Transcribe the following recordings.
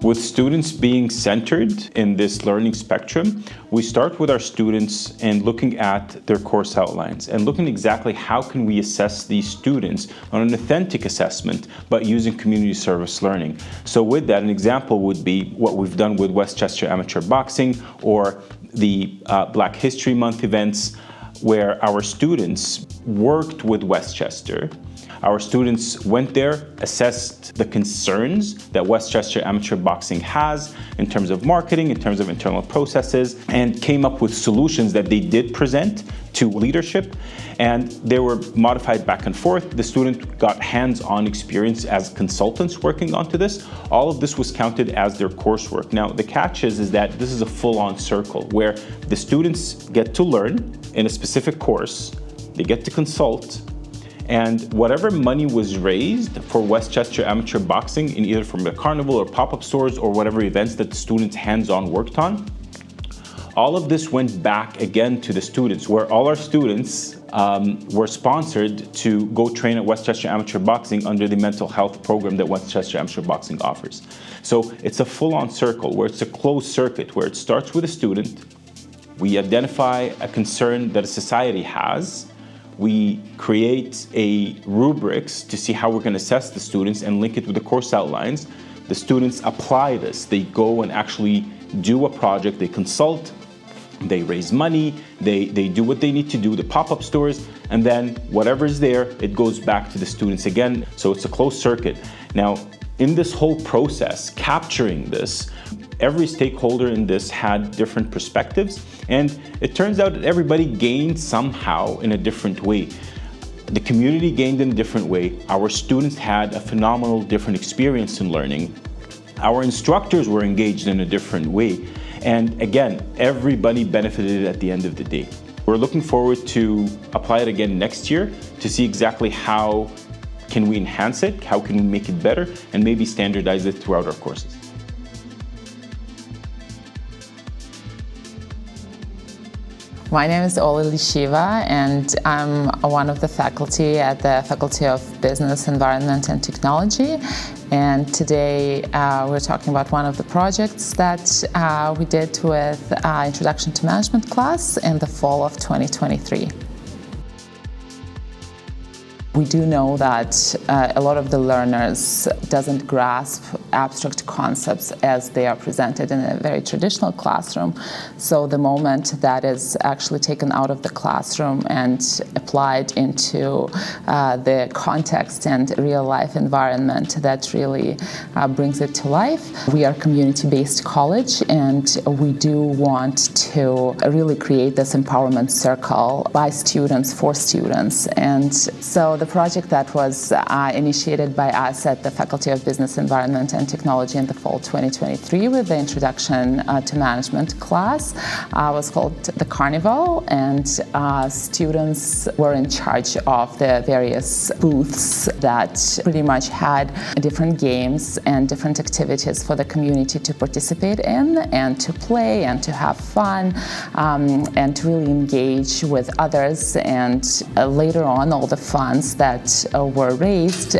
With students being centered in this learning spectrum, we start with our students and looking at their course outlines and looking exactly how can we assess these students on an authentic assessment, but using community service learning. So with that, an example would be what we've done with Westchester Amateur Boxing or the Black History Month events, where our students worked with Westchester. Our students went there, assessed the concerns that Westchester Amateur Boxing has in terms of marketing, in terms of internal processes, and came up with solutions that they did present to leadership, and they were modified back and forth. The student got hands-on experience as consultants working onto this. All of this was counted as their coursework. Now, the catch is that this is a full-on circle where the students get to learn in a specific course, they get to consult, and whatever money was raised for Westchester Amateur Boxing in either from the carnival or pop-up stores or whatever events that the students hands-on worked on, all of this went back again to the students, where all our students were sponsored to go train at Westchester Amateur Boxing under the mental health program that Westchester Amateur Boxing offers. So it's a full-on circle where it's a closed circuit, where it starts with a student. We identify a concern that a society has. We create a rubrics to see how we're going to assess the students and link it with the course outlines. The students apply this. They go and actually do a project, they consult, they raise money, they do what they need to do, the pop-up stores, and then whatever's there, it goes back to the students again. So it's a closed circuit. Now, in this whole process, capturing this, every stakeholder in this had different perspectives, and it turns out that everybody gained somehow in a different way. The community gained in a different way. Our students had a phenomenal different experience in learning. Our instructors were engaged in a different way. And again, everybody benefited at the end of the day. We're looking forward to apply it again next year to see exactly how can we enhance it, how can we make it better, and maybe standardize it throughout our courses. My name is Ola Lishiva, and I'm one of the faculty at the Faculty of Business, Environment and Technology. And today we're talking about one of the projects that we did with Introduction to Management class in the fall of 2023. We do know that a lot of the learners doesn't grasp abstract concepts as they are presented in a very traditional classroom. So the moment that is actually taken out of the classroom and applied into the context and real-life environment, that really brings it to life. We are a community-based college, and we do want to really create this empowerment circle by students, for students. And so the project that was initiated by us at the Faculty of Business, Environment and Technology in the fall 2023 with the Introduction to Management class was called the Carnival, and students were in charge of the various booths that pretty much had different games and different activities for the community to participate in and to play and to have fun and to really engage with others. And later on, all the funds that were raised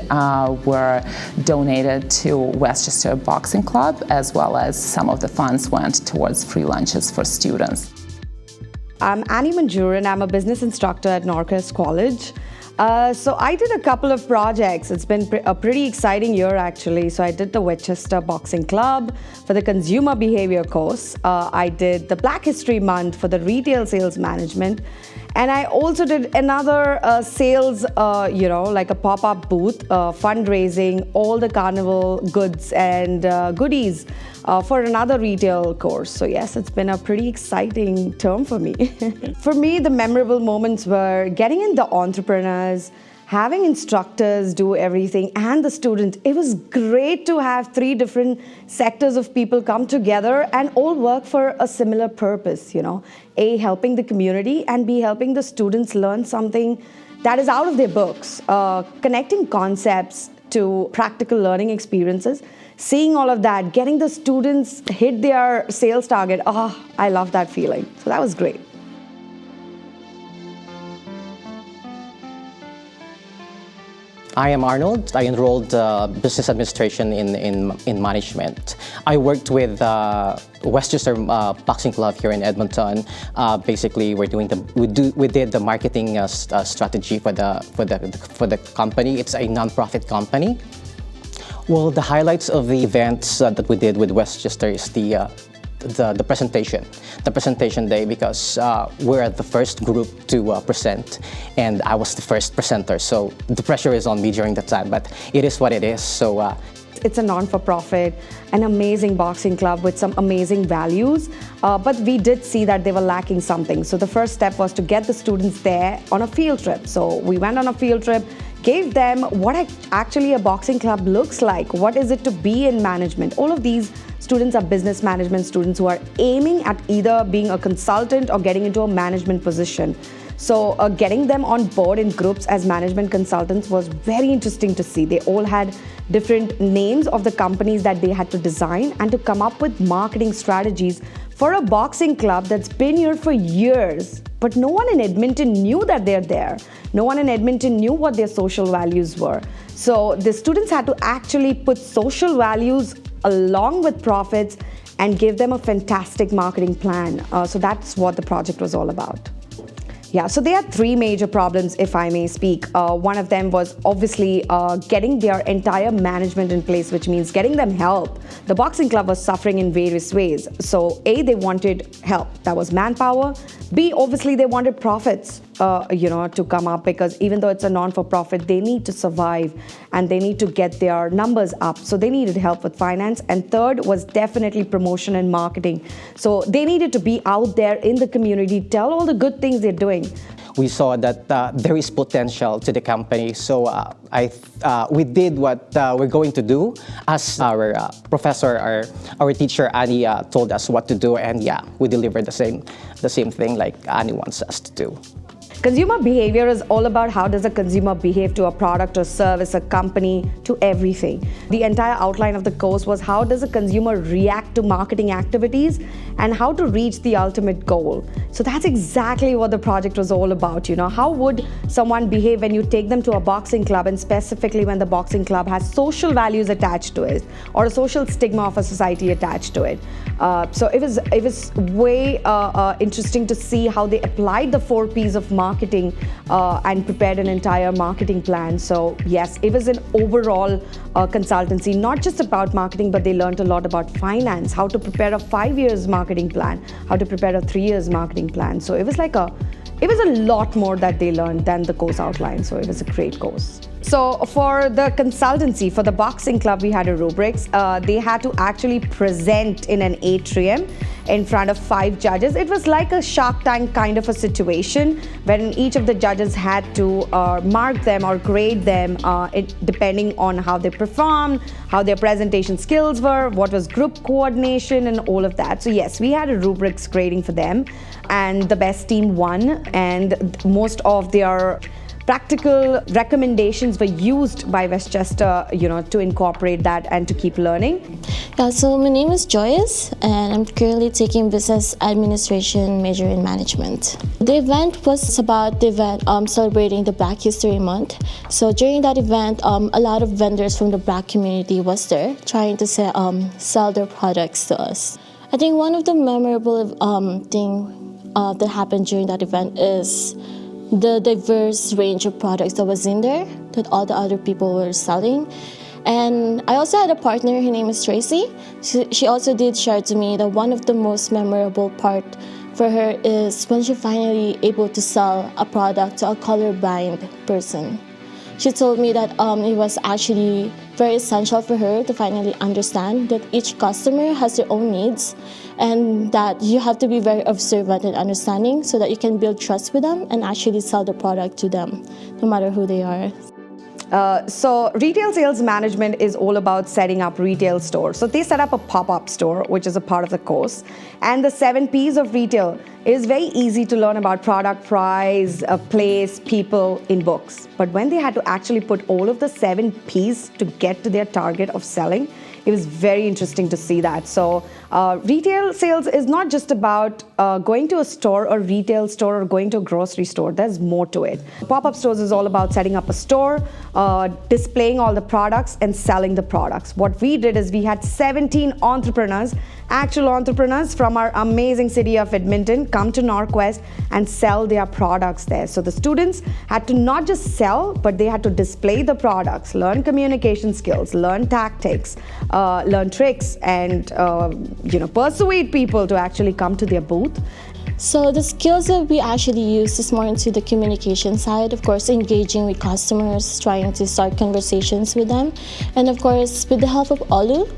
were donated to Westchester Boxing Club, as well as some of the funds went towards free lunches for students. I'm Annie Manjuran. I'm a business instructor at Norquest College. So I did a couple of projects. It's been a pretty exciting year, actually. So I did the Westchester Boxing Club for the consumer behavior course. I did the Black History Month for the retail sales management. And I also did another sales, like a pop-up booth, fundraising, all the carnival goods and goodies for another retail course. So yes, it's been a pretty exciting term for me. For me, the memorable moments were getting in the entrepreneurs, having instructors do everything, and the students. It was great to have 3 different sectors of people come together and all work for a similar purpose, A, helping the community, and B, helping the students learn something that is out of their books, connecting concepts to practical learning experiences, seeing all of that, getting the students hit their sales target. I love that feeling. So that was great. I am Arnold. I enrolled business administration in management. I worked with Westchester Boxing Club here in Edmonton. Basically, we did the marketing strategy for the company. It's a non-profit company. Well, the highlights of the events that we did with Westchester is the presentation day, because we're the first group to present, and I was the first presenter, so the pressure is on me during that time, but it is what it is. So it's a non-for-profit, an amazing boxing club with some amazing values, but we did see that they were lacking something. So the first step was to get the students there on a field trip. So we went on a field trip, gave them what actually a boxing club looks like. What is it to be in management? All of these students are business management students who are aiming at either being a consultant or getting into a management position. So getting them on board in groups as management consultants was very interesting to see. They all had different names of the companies that they had to design and to come up with marketing strategies for a boxing club that's been here for years. But no one in Edmonton knew that they're there. No one in Edmonton knew what their social values were. So the students had to actually put social values along with profits and give them a fantastic marketing plan. So that's what the project was all about. Yeah, so they had three major problems, if I may speak. One of them was obviously getting their entire management in place, which means getting them help. The boxing club was suffering in various ways. So A, they wanted help. That was manpower. B, obviously they wanted profits, to come up, because even though it's a non-for-profit, they need to survive and they need to get their numbers up. So they needed help with finance. And third was definitely promotion and marketing. So they needed to be out there in the community, tell all the good things they're doing. we saw that there is potential to the company. So we did what we're going to do, as our professor, our teacher Annie told us what to do, and yeah, we delivered the same thing like Annie wants us to do. Consumer behavior is all about how does a consumer behave to a product or service, a company, to everything. The entire outline of the course was how does a consumer react to marketing activities and how to reach the ultimate goal. So that's exactly what the project was all about. You know, how would someone behave when you take them to a boxing club, and specifically when the boxing club has social values attached to it or a social stigma of a society attached to it. So it was way interesting to see how they applied the 4 Ps of marketing and prepared an entire marketing plan. So yes, it was an overall consultancy, not just about marketing, but they learned a lot about finance, how to prepare a 5 years marketing plan, how to prepare a 3 years marketing plan. So it was a lot more that they learned than the course outline. So it was a great course. So for the consultancy, for the boxing club, we had a rubrics. They had to actually present in an atrium in front of 5 judges. It was like a Shark Tank kind of a situation, wherein each of the judges had to mark them or grade them depending on how they performed, how their presentation skills were, what was group coordination, and all of that. So yes, we had a rubrics grading for them, and the best team won, and most of their practical recommendations were used by Westchester, to incorporate that and to keep learning. Yeah, so my name is Joyce, and I'm currently taking business administration major in management. The event was about celebrating the Black History Month. So during that event, a lot of vendors from the Black community was there trying to sell their products to us. I think one of the memorable thing that happened during that event is the diverse range of products that was in there that all the other people were selling. And I also had a partner, her name is Tracy. She also did share to me that one of the most memorable part for her is when she finally able to sell a product to a colorblind person. She told me that it was actually very essential for her to finally understand that each customer has their own needs, and that you have to be very observant and understanding so that you can build trust with them and actually sell the product to them, no matter who they are. So retail sales management is all about setting up retail stores. So they set up a pop-up store, which is a part of the course. And the 7 Ps of retail, It was very easy to learn about product, price, place, people in books. But when they had to actually put all of the 7 Ps to get to their target of selling, it was very interesting to see that. So retail sales is not just about going to a store or retail store or going to a grocery store. There's more to it. Pop-up stores is all about setting up a store, displaying all the products and selling the products. What we did is we had 17 entrepreneurs, actual entrepreneurs from our amazing city of Edmonton come to Norquest and sell their products there. So the students had to not just sell, but they had to display the products, learn communication skills, learn tactics, learn tricks, and persuade people to actually come to their booth. So the skills that we actually use is more into the communication side, of course, engaging with customers, trying to start conversations with them, and of course, with the help of Olu,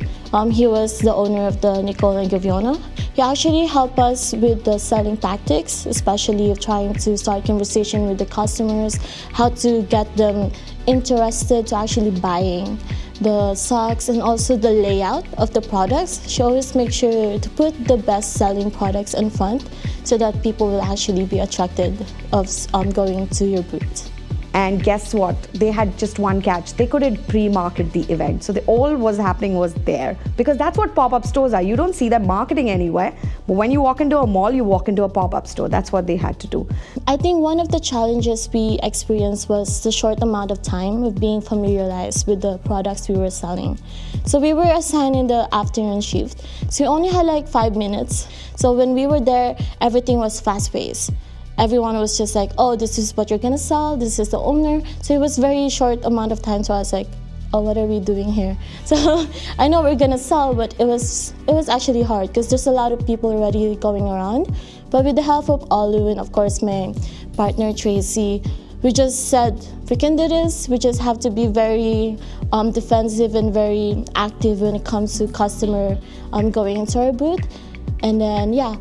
he was the owner of the Nicole and Gaviona. He actually helped us with the selling tactics, especially of trying to start conversation with the customers, how to get them interested to actually buying the socks, and also the layout of the products. She always makes sure to put the best selling products in front so that people will actually be attracted of going to your booth. And guess what? They had just one catch. They couldn't pre-market the event. So all was happening was there. Because that's what pop-up stores are. You don't see them marketing anywhere. But when you walk into a mall, you walk into a pop-up store. That's what they had to do. I think one of the challenges we experienced was the short amount of time of being familiarized with the products we were selling. So we were assigned in the afternoon shift. So we only had like 5 minutes. So when we were there, everything was fast-paced. Everyone was just like, oh, this is what you're gonna sell, this is the owner. So it was very short amount of time, so I was like, oh, what are we doing here? So I know we're gonna sell, but it was actually hard because there's a lot of people already going around. But with the help of Olu and of course my partner Tracy, we just said, we can do this, we just have to be very defensive and very active when it comes to customer going into our booth. And then, yeah.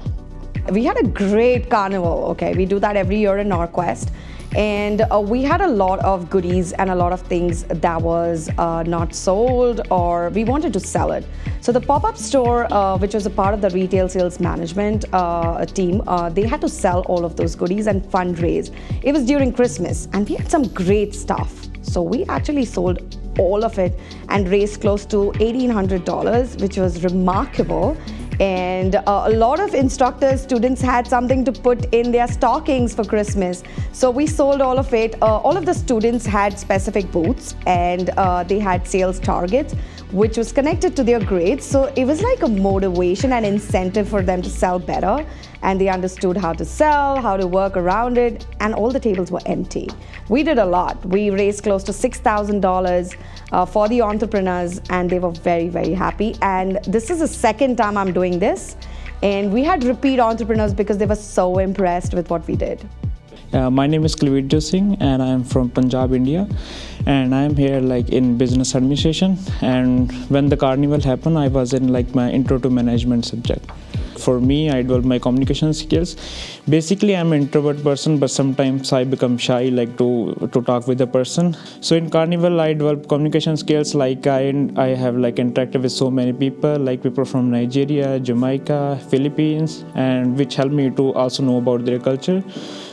We had a great carnival, okay? We do that every year in Norquest. And we had a lot of goodies and a lot of things that was not sold, or we wanted to sell it. So the pop-up store, which was a part of the retail sales management team, they had to sell all of those goodies and fundraise. It was during Christmas and we had some great stuff. So we actually sold all of it and raised close to $1,800, which was remarkable. And a lot of instructors, students had something to put in their stockings for Christmas. So we sold all of it. All of the students had specific booths and they had sales targets, which was connected to their grades. So it was like a motivation and incentive for them to sell better. And they understood how to sell, how to work around it, and all the tables were empty. We did a lot. We raised close to $6,000 for the entrepreneurs, and they were very, very happy. And this is the second time I'm doing this. And we had repeat entrepreneurs because they were so impressed with what we did. My name is Kalvidjo Singh and I am from Punjab, India, and I am here like in business administration. And when the carnival happened, I was in like my intro to management subject. For me, I developed my communication skills. Basically, I'm an introvert person, but sometimes I become shy, like to talk with a person. So in Carnival, I developed communication skills. Like I have like interacted with so many people, like people from Nigeria, Jamaica, Philippines, and which helped me to also know about their culture.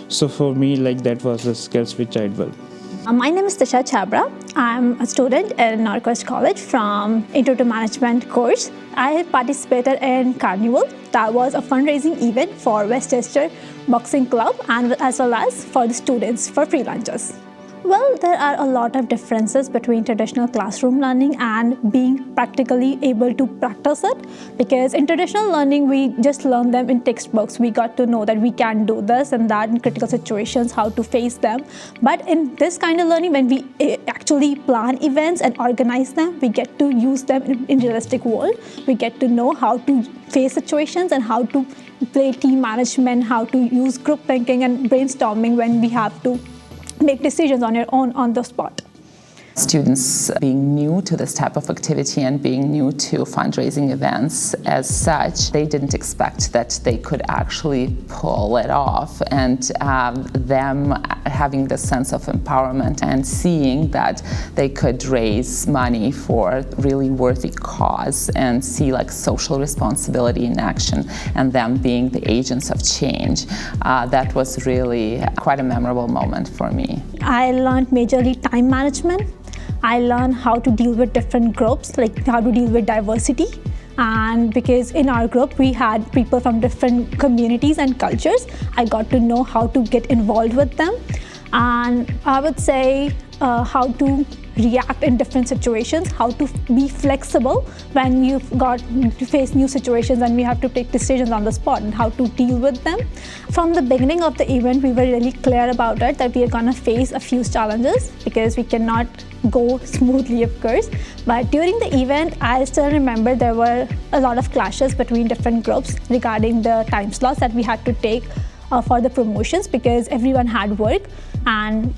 So for me, like that was the skills which I developed. My name is Tisha Chabra. I'm a student at Norquest College from Intro to Management course. I participated in Carnival. That was a fundraising event for Westchester Boxing Club and as well as for the students for free lunches. Well, there are a lot of differences between traditional classroom learning and being practically able to practice it, because in traditional learning, we just learn them in textbooks. We got to know that we can do this and that in critical situations, how to face them. But in this kind of learning, when we actually plan events and organize them, we get to use them in realistic world. We get to know how to face situations and how to play team management, how to use group thinking and brainstorming when we have to make decisions on your own on the spot. Students being new to this type of activity and being new to fundraising events as such, they didn't expect that they could actually pull it off. And them having the sense of empowerment and seeing that they could raise money for really worthy cause and see like social responsibility in action and them being the agents of change, that was really quite a memorable moment for me. I learned majorly time management. I learned how to deal with different groups, like how to deal with diversity. And because in our group we had people from different communities and cultures, I got to know how to get involved with them. And I would say how to react in different situations, how to be flexible when you've got to face new situations and we have to take decisions on the spot and how to deal with them. From the beginning of the event, we were really clear about it, that we are going to face a few challenges because we cannot go smoothly, of course. But during the event, I still remember there were a lot of clashes between different groups regarding the time slots that we had to take for the promotions, because everyone had work and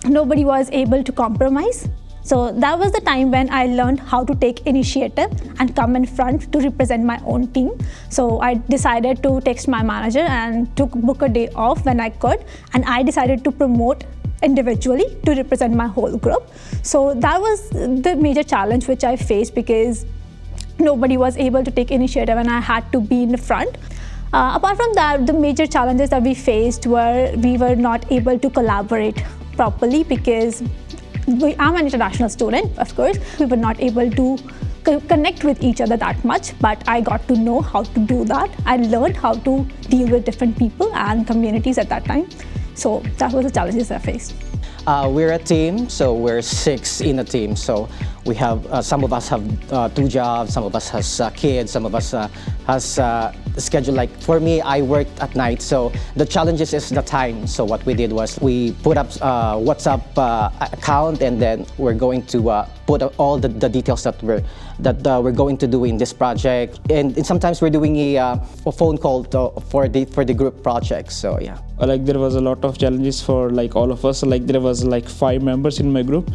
nobody was able to compromise. So that was the time when I learned how to take initiative and come in front to represent my own team. So I decided to text my manager and book a day off when I could, and I decided to promote individually to represent my whole group. So that was the major challenge which I faced, because nobody was able to take initiative and I had to be in the front. Apart from that, the major challenges that we faced were we were not able to collaborate properly, because I'm an international student, of course. We were not able to connect with each other that much, but I got to know how to do that. I learned how to deal with different people and communities at that time. So that was the challenges I faced. We're a team, so we're 6 in a team. So we have, some of us have 2 jobs, some of us has kids, some of us has schedule. Like for me, I worked at night, so the challenges is the time. So what we did was we put up WhatsApp account, and then we're going to put all the details that we're going to do in this project. And sometimes we're doing a phone call for the group project. So yeah. Like there was a lot of challenges for like all of us. Like there was like 5 members in my group,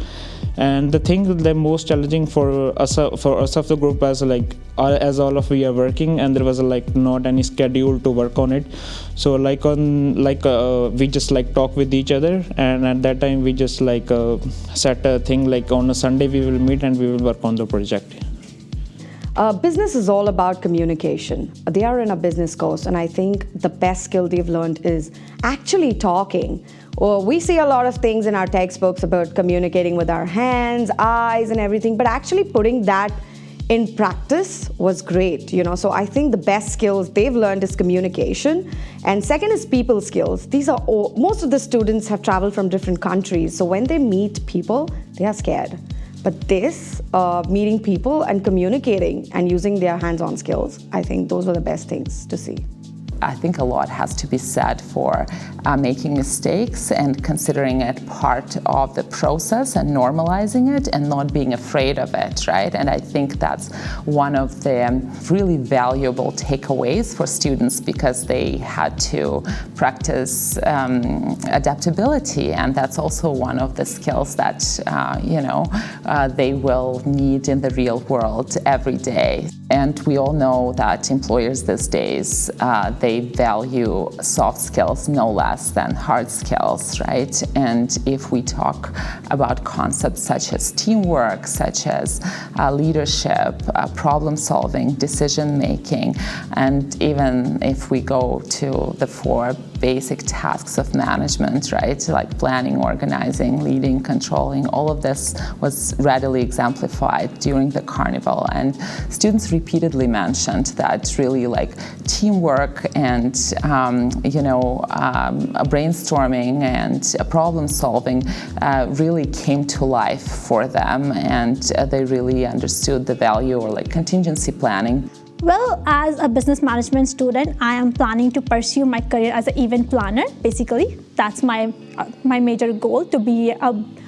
and the thing the most challenging for us of the group as like as all of we are working, and there was like not any schedule to work on it. So like we just like talk with each other, and at that time we just like set a thing like on a Sunday we will meet and we will work on the project. Business is all about communication. They are in a business course, and I think the best skill they've learned is actually talking. We see a lot of things in our textbooks about communicating with our hands, eyes, and everything, but actually putting that in practice was great, you know. So I think the best skills they've learned is communication, and second is people skills. These are most of the students have traveled from different countries, so when they meet people, they are scared. But this, meeting people and communicating and using their hands-on skills, I think those were the best things to see. I think a lot has to be said for making mistakes and considering it part of the process and normalizing it and not being afraid of it, right? And I think that's one of the really valuable takeaways for students, because they had to practice adaptability, and that's also one of the skills that they will need in the real world every day. And we all know that employers these days, they value soft skills no less than hard skills, right? And if we talk about concepts such as teamwork, such as leadership, problem solving, decision making, and even if we go to the 4 basic tasks of management, right? Like planning, organizing, leading, controlling, all of this was readily exemplified during the carnival. And students repeatedly mentioned that really like teamwork and brainstorming and problem solving really came to life for them, and they really understood the value or like contingency planning. Well, as a business management student, I am planning to pursue my career as an event planner. Basically, that's my major goal, to be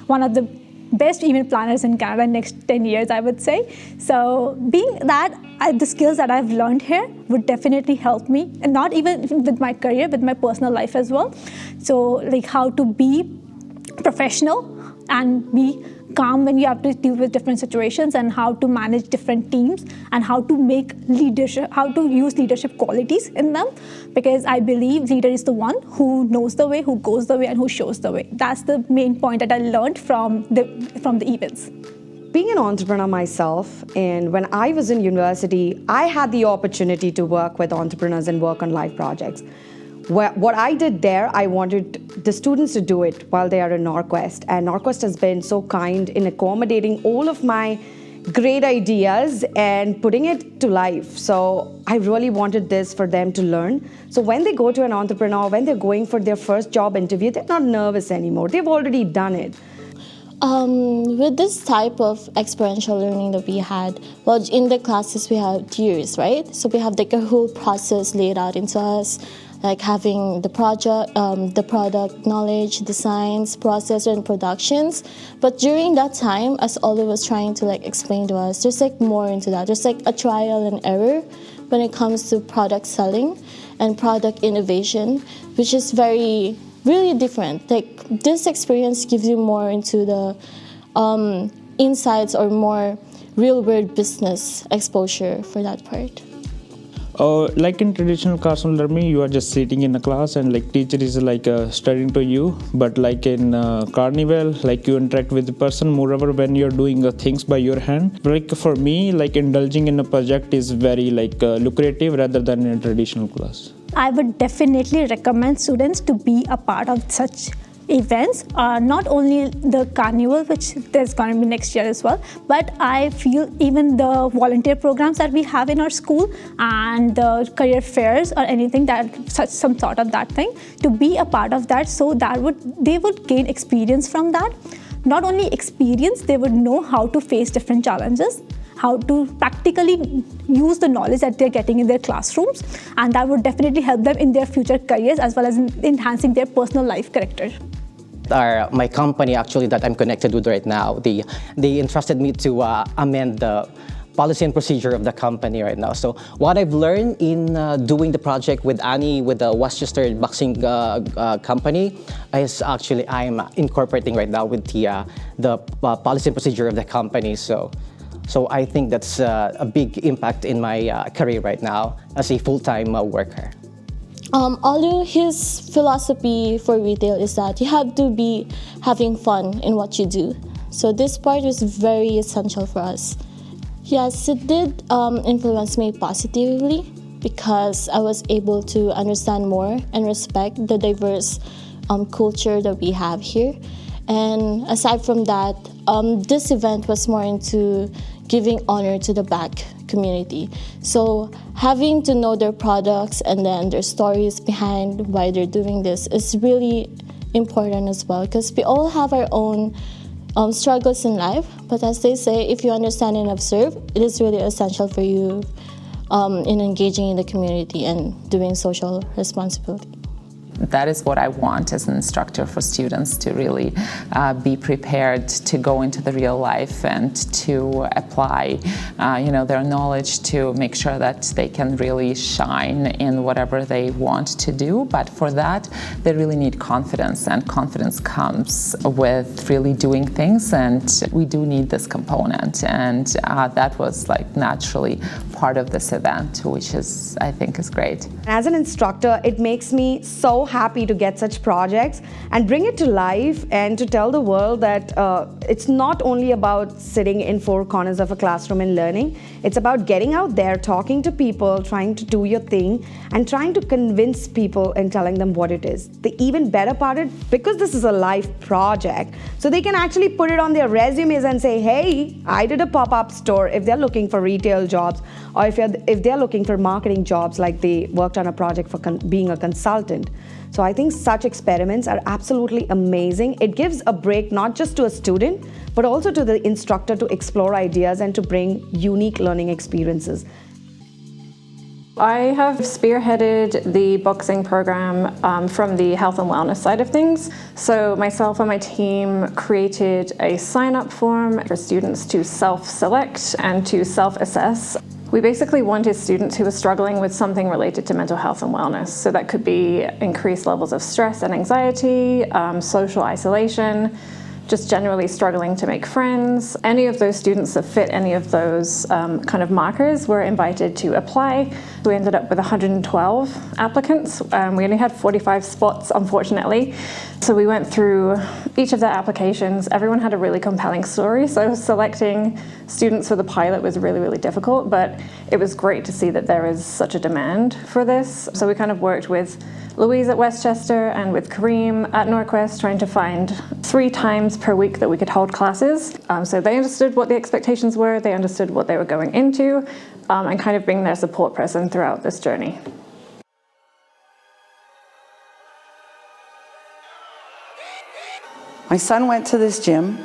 one of the best event planners in Canada in the next 10 years, I would say. So being that, the skills that I've learned here would definitely help me, and not even with my career, with my personal life as well. So like how to be professional and be calm when you have to deal with different situations, and how to manage different teams, and how to use leadership qualities in them. Because I believe leader is the one who knows the way, who goes the way, and who shows the way. That's the main point that I learned from the events. Being an entrepreneur myself, and when I was in university, I had the opportunity to work with entrepreneurs and work on live projects. What I did there, I wanted the students to do it while they are in Norquest. And Norquest has been so kind in accommodating all of my great ideas and putting it to life. So I really wanted this for them to learn. So when they go to an entrepreneur, when they're going for their first job interview, they're not nervous anymore. They've already done it. With this type of experiential learning that we had, well, in the classes we have tiers, right? So we have like a whole process laid out into us, like having the product knowledge, designs, process, and productions. But during that time, as Oli was trying to like explain to us, there's like more into that. There's like a trial and error when it comes to product selling and product innovation, which is really different. Like this experience gives you more into the insights or more real-world business exposure for that part. Like in traditional classroom learning, you are just sitting in a class and like teacher is like studying to you. But like in Carnival, like you interact with the person. Moreover, when you're doing things by your hand, like for me, like indulging in a project is very like lucrative rather than in a traditional class. I would definitely recommend students to be a part of such events, not only the carnival, which there's going to be next year as well, but I feel even the volunteer programs that we have in our school and the career fairs or anything that such some sort of that thing, to be a part of that, so that they would gain experience from that. Not only experience, they would know how to face different challenges, how to practically use the knowledge that they're getting in their classrooms, and that would definitely help them in their future careers as well as in enhancing their personal life character. My company actually that I'm connected with right now, they entrusted me to amend the policy and procedure of the company right now. So what I've learned in doing the project with Annie with the Westchester boxing company is actually I'm incorporating right now with the policy and procedure of the company. So I think that's a big impact in my career right now as a full-time worker. Although his philosophy for retail is that you have to be having fun in what you do. So this part was very essential for us. Yes, it did influence me positively because I was able to understand more and respect the diverse culture that we have here. And aside from that, this event was more into giving honor to the Black community. So having to know their products and then their stories behind why they're doing this is really important as well, because we all have our own struggles in life. But as they say, if you understand and observe, it is really essential for you in engaging in the community and doing social responsibility. That is what I want as an instructor for students, to really be prepared to go into the real life and to apply their knowledge to make sure that they can really shine in whatever they want to do. But for that, they really need confidence, and confidence comes with really doing things, and we do need this component. And that was like naturally part of this event, which is, I think, is great. As an instructor, it makes me so happy to get such projects and bring it to life and to tell the world that it's not only about sitting in four corners of a classroom and learning. It's about getting out there, talking to people, trying to do your thing, and trying to convince people and telling them what it is. The even better part is, because this is a live project, so they can actually put it on their resumes and say, hey, I did a pop-up store, if they're looking for retail jobs, or if they're looking for marketing jobs, like they worked on a project for being a consultant. So I think such experiments are absolutely amazing. It gives a break not just to a student, but also to the instructor to explore ideas and to bring unique learning experiences. I have spearheaded the boxing program from the health and wellness side of things. So myself and my team created a sign-up form for students to self-select and to self-assess. We basically wanted students who were struggling with something related to mental health and wellness. So that could be increased levels of stress and anxiety, social isolation, just generally struggling to make friends. Any of those students that fit any of those kind of markers were invited to apply. We ended up with 112 applicants. We only had 45 spots, unfortunately. So we went through each of their applications. Everyone had a really compelling story, so selecting students for the pilot was really, really difficult, but it was great to see that there is such a demand for this. So we kind of worked with Louise at Westchester and with Kareem at Norquest, trying to find 3 times per week that we could hold classes. So they understood what the expectations were, they understood what they were going into, and kind of being their support person throughout this journey. My son went to this gym,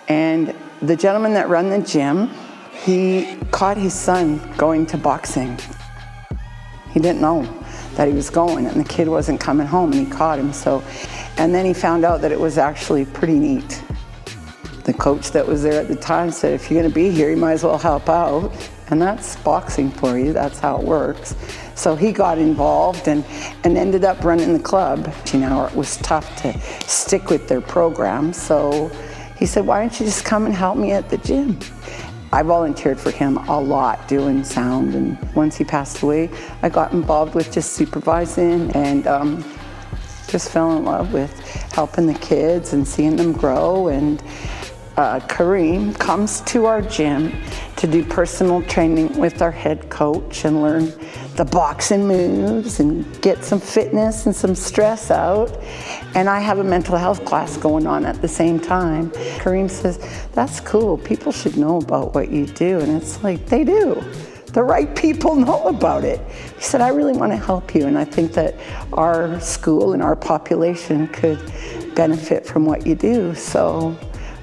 and the gentleman that ran the gym, he caught his son going to boxing. He didn't know that he was going, and the kid wasn't coming home, and he caught him. And then he found out that it was actually pretty neat. The coach that was there at the time said, if you're gonna be here, you might as well help out. And that's boxing for you, that's how it works. So he got involved and ended up running the club. You know, it was tough to stick with their program, so he said, why don't you just come and help me at the gym? I volunteered for him a lot doing sound, and once he passed away, I got involved with just supervising and just fell in love with helping the kids and seeing them grow. And Kareem comes to our gym to do personal training with our head coach and learn the boxing moves and get some fitness and some stress out. And I have a mental health class going on at the same time. Kareem says, that's cool, people should know about what you do. And it's like, they do. The right people know about it. He said, I really want to help you, and I think that our school and our population could benefit from what you do. So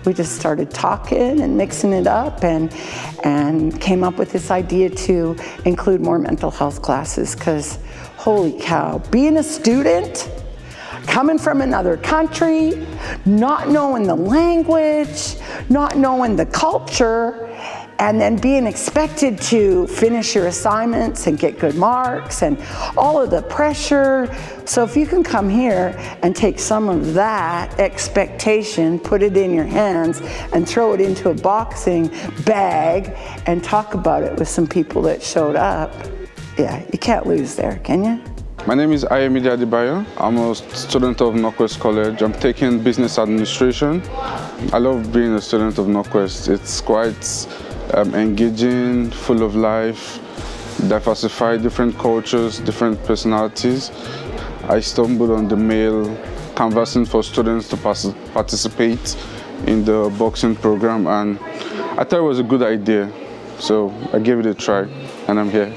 we just started talking and mixing it up and came up with this idea to include more mental health classes, because holy cow, being a student, coming from another country, not knowing the language, not knowing the culture, and then being expected to finish your assignments and get good marks and all of the pressure. So if you can come here and take some of that expectation, put it in your hands and throw it into a boxing bag and talk about it with some people that showed up, yeah, you can't lose there, can you? My name is Ayemide Adebayo. I'm a student of Norquest College. I'm taking business administration. I love being a student of Norquest. It's quite engaging, full of life, diversified, different cultures, different personalities. I stumbled on the mail canvassing for students to participate in the boxing program, and I thought it was a good idea, so I gave it a try, and I'm here.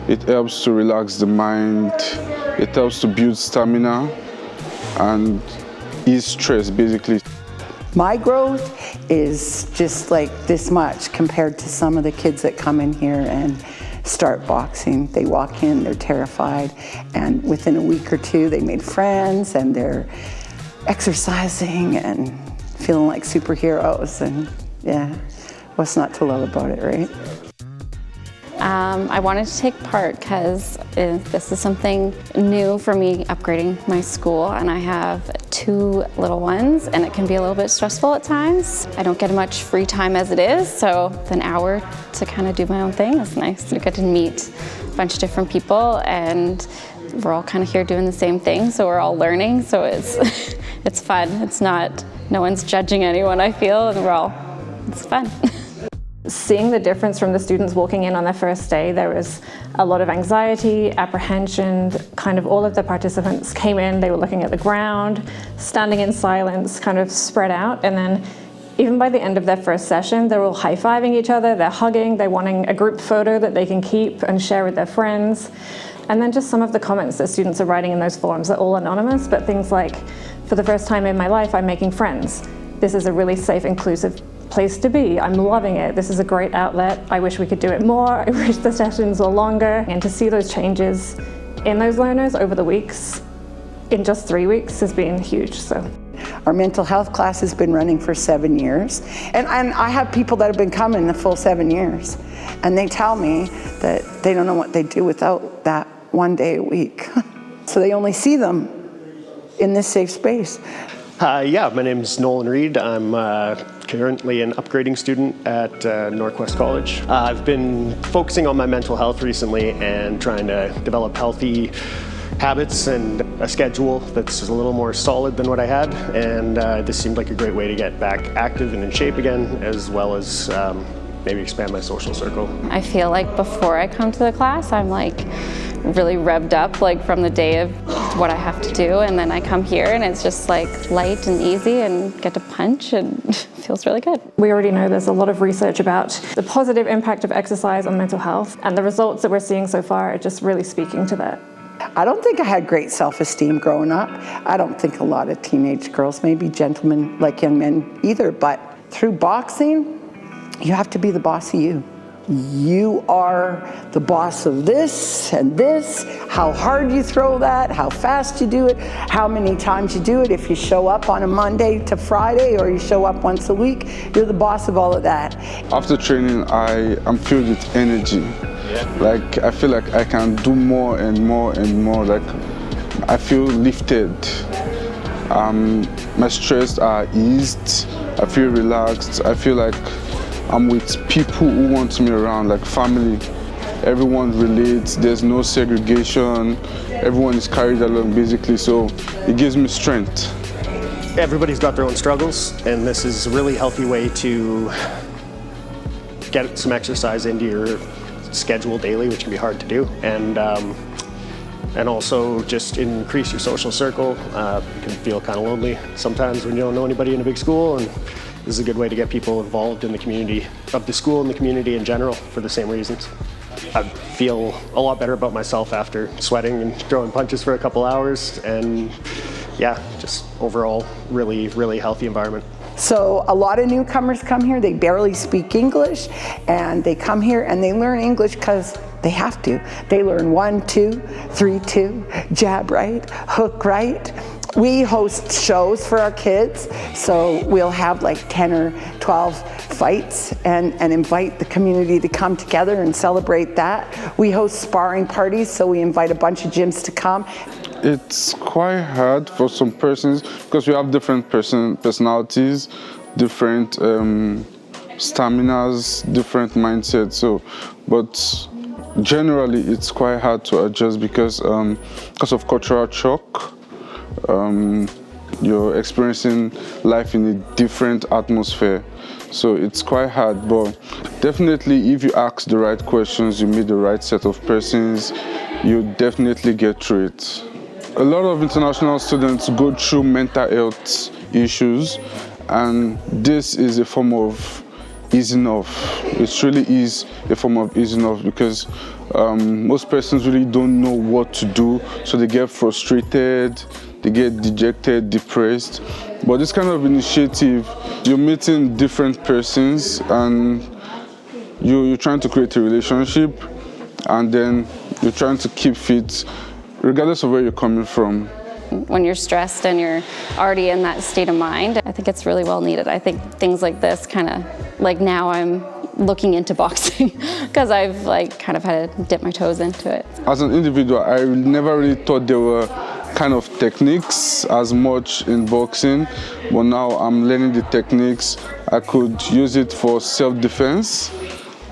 It helps to relax the mind, it helps to build stamina and ease stress, basically. My growth is just like this much compared to some of the kids that come in here and start boxing. They walk in, they're terrified, and within a week or two they made friends and they're exercising and feeling like superheroes, and yeah, what's not to love about it, right? I wanted to take part because this is something new for me, upgrading my school, and I have 2 little ones, and it can be a little bit stressful at times. I don't get much free time as it is, so an hour to kind of do my own thing is nice. You get to meet a bunch of different people, and we're all kind of here doing the same thing, so we're all learning, so it's fun. It's not, no one's judging anyone, I feel, and it's fun. Seeing the difference from the students walking in on their first day, there was a lot of anxiety, apprehension, kind of all of the participants came in, they were looking at the ground, standing in silence, kind of spread out, and then even by the end of their first session, they're all high-fiving each other, they're hugging, they're wanting a group photo that they can keep and share with their friends. And then just some of the comments that students are writing in those forums are all anonymous, but things like, for the first time in my life, I'm making friends. This is a really safe, inclusive place to be. I'm loving it. This is a great outlet. I wish we could do it more. I wish the sessions were longer. And to see those changes in those learners over the weeks, in just 3 weeks, has been huge. So our mental health class has been running for 7 years. And I have people that have been coming the full 7 years. And they tell me that they don't know what they'd do without that 1 day a week. So they only see them in this safe space. Yeah, my name is Nolan Reed. I'm currently an upgrading student at Norquest College. I've been focusing on my mental health recently and trying to develop healthy habits and a schedule that's a little more solid than what I had. And this seemed like a great way to get back active and in shape again, as well as maybe expand my social circle. I feel like before I come to the class, I'm like really revved up like from the day of what I have to do, and then I come here and it's just like light and easy and get to punch and it feels really good. We already know there's a lot of research about the positive impact of exercise on mental health, and the results that we're seeing so far are just really speaking to that. I don't think I had great self-esteem growing up. I don't think a lot of teenage girls, maybe gentlemen like young men either, but through boxing, you have to be the boss of you. You are the boss of this and this, how hard you throw that, how fast you do it, how many times you do it. If you show up on a Monday to Friday or you show up once a week, you're the boss of all of that. After training, I'm filled with energy. Yeah. Like, I feel like I can do more and more and more. Like, I feel lifted. My stress are eased. I feel relaxed. I feel like I'm with people who want me around, like family. Everyone relates, there's no segregation, everyone is carried along basically, so it gives me strength. Everybody's got their own struggles, and this is a really healthy way to get some exercise into your schedule daily, which can be hard to do, and also just increase your social circle. You can feel kind of lonely sometimes when you don't know anybody in a big school, and this is a good way to get people involved in the community of the school and the community in general for the same reasons. I feel a lot better about myself after sweating and throwing punches for a couple hours, and yeah, just overall really, really healthy environment. So a lot of newcomers come here, they barely speak English, and they come here and they learn English because they have to. They learn 1, 2, 3, 2, jab right, hook right. We host shows for our kids, so we'll have like 10 or 12 fights and invite the community to come together and celebrate that. We host sparring parties, so we invite a bunch of gyms to come. It's quite hard for some persons because we have different personalities, different staminas, different mindsets. So, but generally it's quite hard to adjust because of cultural shock. You're experiencing life in a different atmosphere, so it's quite hard, but definitely if you ask the right questions, you meet the right set of persons, you definitely get through it. A lot of international students go through mental health issues, and this is a form of easing off. It really is a form of easing off because most persons really don't know what to do, so they get frustrated, they get dejected, depressed. But this kind of initiative, you're meeting different persons and you're trying to create a relationship, and then you're trying to keep fit regardless of where you're coming from. When you're stressed and you're already in that state of mind, I think it's really well needed. I think things like this kind of, like now I'm looking into boxing because I've like kind of had to dip my toes into it. As an individual, I never really thought there were kind of techniques as much in boxing, but now I'm learning the techniques. I could use it for self-defense.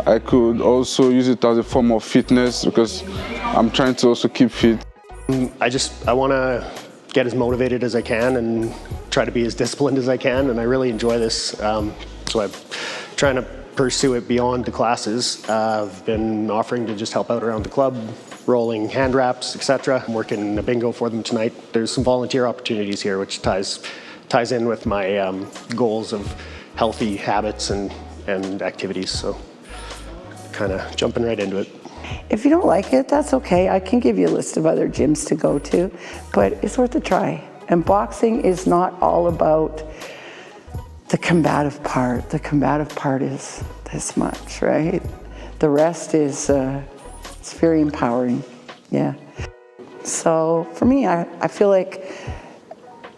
I could also use it as a form of fitness because I'm trying to also keep fit. I want to get as motivated as I can and try to be as disciplined as I can, and I really enjoy this. So I'm trying to pursue it beyond the classes. I've been offering to just help out around the club, rolling hand wraps, etc. I'm working a bingo for them tonight. There's some volunteer opportunities here, which ties in with my goals of healthy habits and activities. So kind of jumping right into it. If you don't like it, that's okay. I can give you a list of other gyms to go to, but it's worth a try. And boxing is not all about the combative part. The combative part is this much, right? The rest is it's very empowering, yeah. So for me, I feel like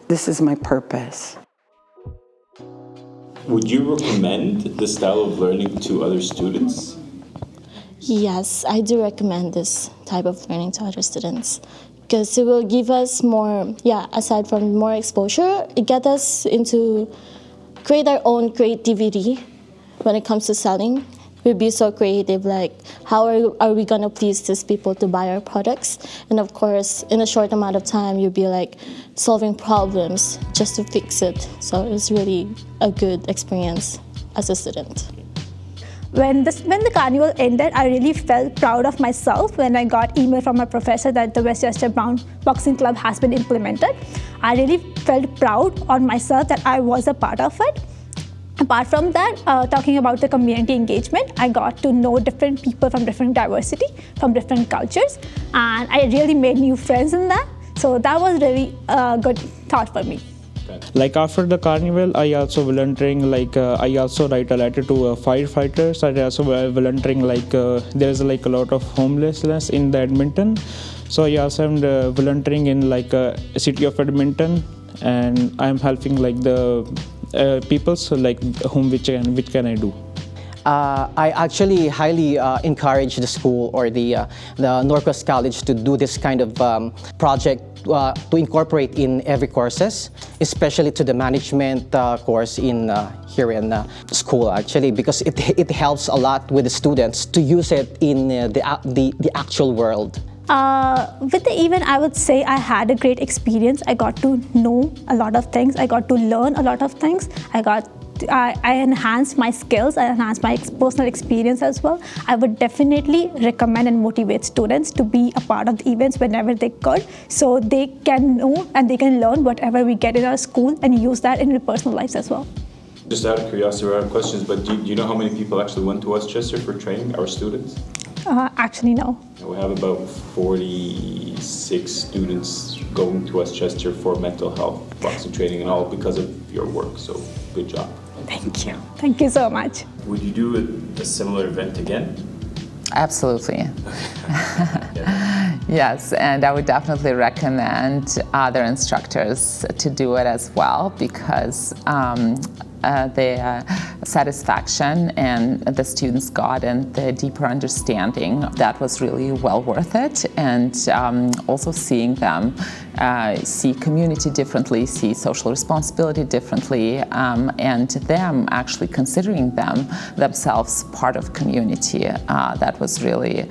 this is my purpose. Would you recommend this style of learning to other students? Yes, I do recommend this type of learning to other students because it will give us more, aside from more exposure, it gets us into create our own creativity when it comes to selling. We'll be so creative, like how are we gonna please these people to buy our products? And of course, in a short amount of time, you'll be like solving problems just to fix it. So it was really a good experience as a student. When the carnival ended, I really felt proud of myself when I got email from my professor that the Westchester Brown Boxing Club has been implemented. I really felt proud on myself that I was a part of it. Apart from that, talking about the community engagement, I got to know different people from different diversity, from different cultures, and I really made new friends in that. So that was really a good thought for me. Like after the carnival, I also volunteering. Like I also write a letter to firefighters. I also volunteering. Like there's like a lot of homelessness in the Edmonton, so I also am volunteering in like city of Edmonton, and I'm helping like the people. So like which can I do? I actually highly encourage the school or the Norquest College to do this kind of project to incorporate in every courses, especially to the management course in here in school actually, because it helps a lot with the students to use it in the actual world. With the event, I would say I had a great experience. I got to know a lot of things. I got to learn a lot of things. I enhanced my skills. I enhanced my personal experience as well. I would definitely recommend and motivate students to be a part of the events whenever they could, so they can know and they can learn whatever we get in our school and use that in their personal lives as well. Just out of curiosity, we're out of questions, but do you know how many people actually went to Westchester for training, our students? Actually, no. We have about 46 students going to Westchester for mental health, boxing training and all because of your work, so good job. Thank you. Thank you so much. Would you do a similar event again? Absolutely. Yes, and I would definitely recommend other instructors to do it as well, because the satisfaction and the students got and the deeper understanding, that was really well worth it. And also seeing them see community differently, see social responsibility differently, and them actually considering themselves part of community, that was really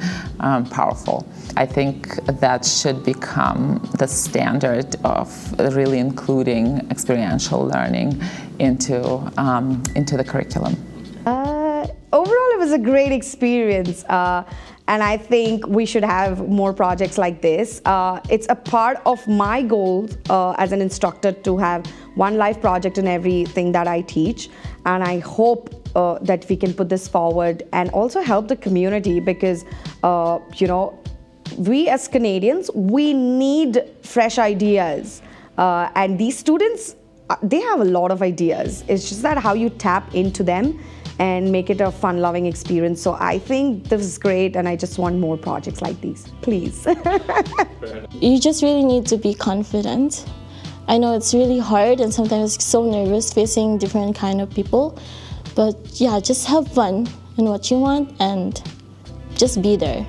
powerful. I think that should become the standard of really including experiential learning into the curriculum. Overall, it was a great experience. And I think we should have more projects like this. It's a part of my goal as an instructor to have one life project in everything that I teach. And I hope that we can put this forward and also help the community, because, we as Canadians, we need fresh ideas. And these students, they have a lot of ideas. It's just that how you tap into them and make it a fun-loving experience. So I think this is great, and I just want more projects like these, please. You just really need to be confident. I know it's really hard and sometimes so nervous facing different kind of people, but yeah, just have fun in what you want and just be there.